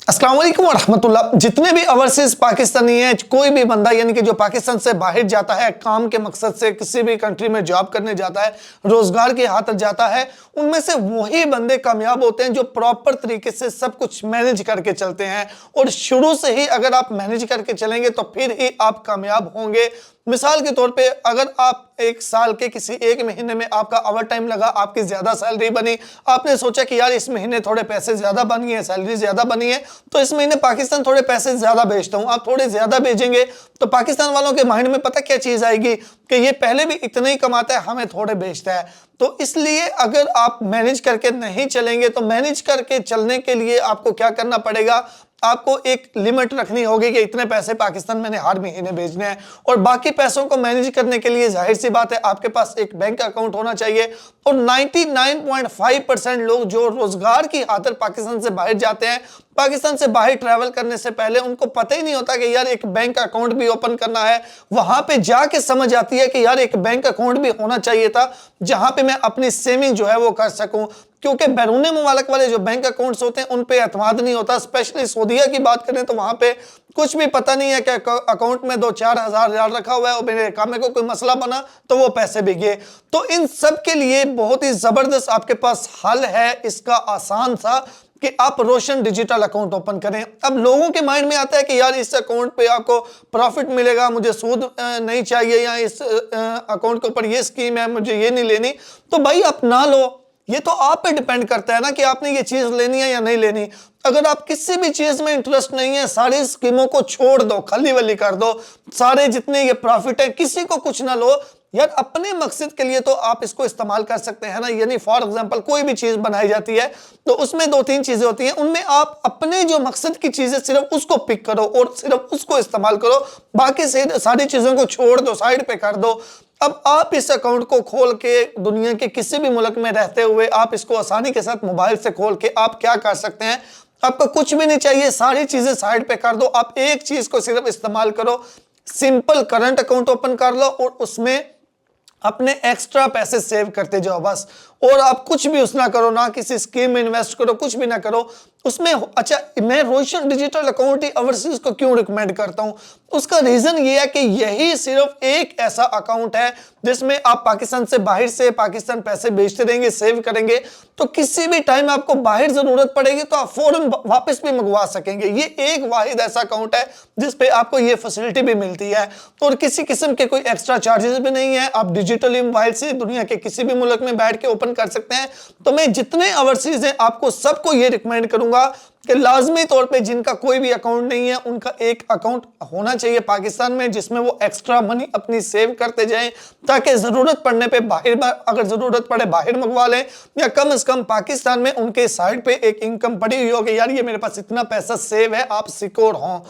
अस्सलाम वालेकुम रहमतुल्लाह। जितने भी ओवरसीज पाकिस्तानी हैं, कोई भी बंदा यानी कि जो पाकिस्तान से बाहर जाता है काम के मकसद से, किसी भी कंट्री में जॉब करने जाता है, रोजगार की खातिर जाता है, उनमें से वही बंदे कामयाब होते हैं जो प्रॉपर तरीके से सब कुछ मैनेज करके चलते हैं। और शुरू से ही अगर आप मैनेज करके चलेंगे तो फिर ही आप कामयाब होंगे। मिसाल के तौर पे अगर आप एक साल के किसी एक महीने में आपका ओवर टाइम लगा, आपकी ज्यादा सैलरी बनी, आपने सोचा कि यार इस महीने थोड़े पैसे ज्यादा बनी है, सैलरी ज्यादा बनी है, तो इस महीने पाकिस्तान थोड़े पैसे ज्यादा भेजता हूं। आप थोड़े ज्यादा भेजेंगे तो पाकिस्तान वालों के माइंड में पता क्या चीज आएगी कि ये पहले भी इतना ही कमाता है, हमें थोड़े भेजता है। तो इसलिए अगर आप मैनेज करके नहीं चलेंगे तो मैनेज करके चलने के लिए आपको क्या करना पड़ेगा, आपको एक लिमिट रखनी होगी कि इतने पैसे पाकिस्तान मैंने हर महीने भेजने हैं। और बाकी पैसों को मैनेज करने के लिए जाहिर सी बात है आपके पास एक बैंक अकाउंट होना चाहिए। और 99.5% लोग जो रोजगार की खातिर पाकिस्तान से बाहर जाते हैं, पाकिस्तान से बाहर ट्रैवल करने से पहले उनको पता ही नहीं होता कि यार एक बैंक अकाउंट भी ओपन करना है। वहां पे जाके समझ आती है कि यार एक बैंक अकाउंट भी होना चाहिए था जहां पे मैं अपनी सेविंग जो है वो कर सकूं। क्योंकि बैरून मुमालिक वाले जो बैंक अकाउंट्स होते हैं उन पे एतमाद नहीं होता। स्पेशली सऊदीया की बात करें तो वहां पे कुछ भी पता नहीं है कि अकाउंट में 2-4 हज़ार रियाल रखा हुआ है और मेरे काम को कोई मसला बना तो वो पैसे भी गए। तो इन सब के लिए बहुत ही जबरदस्त आपके पास हल है इसका आसान सा कि आप रोशन डिजिटल अकाउंट ओपन करें। अब लोगों के माइंड में आता है कि यार इस अकाउंट पे आपको प्रॉफिट मिलेगा, मुझे सूद नहीं चाहिए, या इस अकाउंट के ऊपर ये स्कीम है, मुझे ये नहीं लेनी। तो भाई आप ना लो, ये तो आप पे डिपेंड करता है ना कि आपने ये चीज लेनी है या नहीं लेनी। अगर आप किसी भी चीज में इंटरेस्ट नहीं है, सारी स्कीमों को छोड़ दो, खाली वाली कर दो, सारे जितने ये प्रॉफिट है किसी को कुछ ना लो यार, अपने मकसद के लिए तो आप इसको इस्तेमाल कर सकते हैं ना। यानी फॉर एग्जांपल कोई भी चीज बनाई जाती है तो उसमें 2-3 चीजें होती हैं, उनमें आप अपने जो मकसद की चीजें सिर्फ उसको पिक करो और सिर्फ उसको इस्तेमाल करो, बाकी सारी चीजों को छोड़ दो, साइड पे कर दो। अब आप इस अकाउंट को खोल के दुनिया के किसी भी मुल्क में रहते हुए आप इसको आसानी के साथ मोबाइल से खोल के आप क्या कर सकते हैं, आपको कुछ भी नहीं चाहिए, सारी चीजें साइड पे कर दो, आप एक चीज को सिर्फ इस्तेमाल करो, सिंपल करंट अकाउंट ओपन कर लो और उसमें अपने एक्स्ट्रा पैसे सेव करते जाओ बस। और आप कुछ भी उसना करो, ना किसी स्कीम में इन्वेस्ट करो, कुछ भी ना करो उसमें। अच्छा, मैं रोशन डिजिटल अकाउंट ही ओवरसीज को क्यों रिकमेंड करता हूं, उसका रीजन ये है कि यही सिर्फ एक ऐसा अकाउंट है जिसमें आप पाकिस्तान से बाहर से पाकिस्तान पैसे भेजते रहेंगे, सेव करेंगे, तो किसी भी टाइम आपको बाहर जरूरत पड़ेगी तो आप फौरन वापस भी मंगवा सकेंगे। ये एक वाहिद ऐसा अकाउंट है जिसपे आपको ये फैसिलिटी भी मिलती है और किसी किस्म के कोई एक्स्ट्रा चार्जेस भी नहीं है। आप डिजिटली मोबाइल से दुनिया के किसी भी मुल्क में बैठ के ओपन कर सकते हैं। तो मैं जितने ओवरसीज हैं आपको सबको ये रिकमेंड करूंगा कि लाजमी तौर पे जिनका कोई भी अकाउंट नहीं है उनका एक अकाउंट होना चाहिए पाकिस्तान में, जिसमें वो एक्स्ट्रा मनी अपनी सेव करते जाएं ताकि जरूरत पड़ने पे बाहर, अगर जरूरत पड़े बाहर मंगवा लें, या कम से कम पाकिस्तान में उनके साइड पे एक इनकम पड़ी हुई हो कि यार ये मेरे पास इतना पैसा सेव है, आप सिक्योर हों।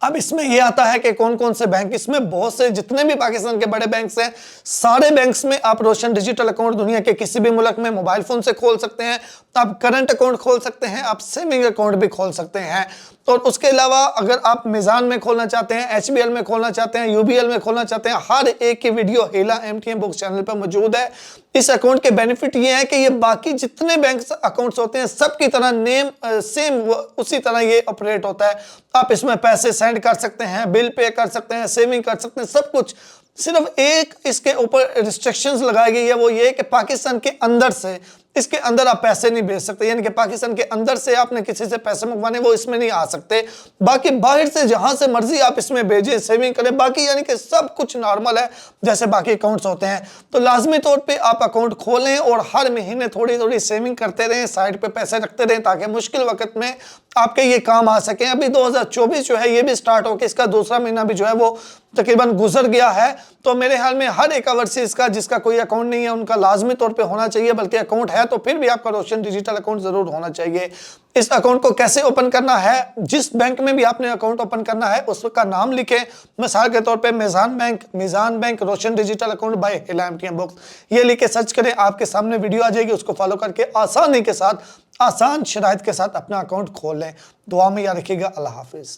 अब इसमें यह आता है कि कौन कौन से बैंक, इसमें बहुत से जितने भी पाकिस्तान के बड़े बैंक्स हैं, सारे बैंक्स में आप रोशन डिजिटल अकाउंट दुनिया के किसी भी मुल्क में मोबाइल फोन से खोल सकते हैं। आप करंट अकाउंट खोल सकते हैं, आप सेविंग अकाउंट भी खोल सकते हैं। और उसके अलावा अगर आप मिजान में खोलना चाहते हैं, एचबीएल में खोलना चाहते हैं, यूबीएल में खोलना चाहते हैं, हर एक की वीडियो हेला एमटीएम बुक्स चैनल पर मौजूद है। इस अकाउंट के बेनिफिट ये है कि ये बाकी जितने बैंक अकाउंट्स होते हैं सबकी तरह सेम उसी तरह ये ऑपरेट होता है। आप इसमें पैसे सेंड कर सकते हैं, बिल पे कर सकते हैं, सेविंग कर सकते हैं, सब कुछ। सिर्फ एक इसके ऊपर रिस्ट्रिक्शंस लगाई गई है, वो ये कि पाकिस्तान के अंदर से, इसके अंदर आप पैसे नहीं भेज सकते, यानी कि पाकिस्तान के अंदर से आपने किसी से पैसे मंगवाने वो इसमें नहीं आ सकते। बाकी बाहर से जहां से मर्जी आप इसमें भेजें, सेविंग करें, बाकी यानी कि सब कुछ नॉर्मल है जैसे बाकी अकाउंट्स होते हैं। तो लाजमी तौर पे आप अकाउंट खोलें और हर महीने थोड़ी थोड़ी सेविंग करते रहें, साइड पे पैसे रखते रहें ताकि मुश्किल वक्त में आपके ये काम आ सकें। अभी 2024 जो है ये भी स्टार्ट होकर इसका दूसरा महीना भी जो है वो तकरीबन गुजर गया है। तो मेरे ख्याल में हर एक ओवरसीज का जिसका कोई अकाउंट नहीं है उनका लाजमी तौर पे होना चाहिए, बल्कि अकाउंट है तो फिर भी आपका रोशन डिजिटल अकाउंट जरूर होना चाहिए। इस अकाउंट को कैसे ओपन करना है, जिस बैंक में भी आपने अकाउंट ओपन करना है उसका नाम लिखें। मिसाल के तौर पे Meezan bank Roshan digital account by हेला एमटीएम बुक्स, ये लिख के सर्च करें, आपके सामने वीडियो आ जाएगी, उसको फॉलो करके आसानी के साथ, आसान शराइत के साथ अपना अकाउंट खोल लें। दुआ में याद रखिएगा। अल्लाह हाफिज।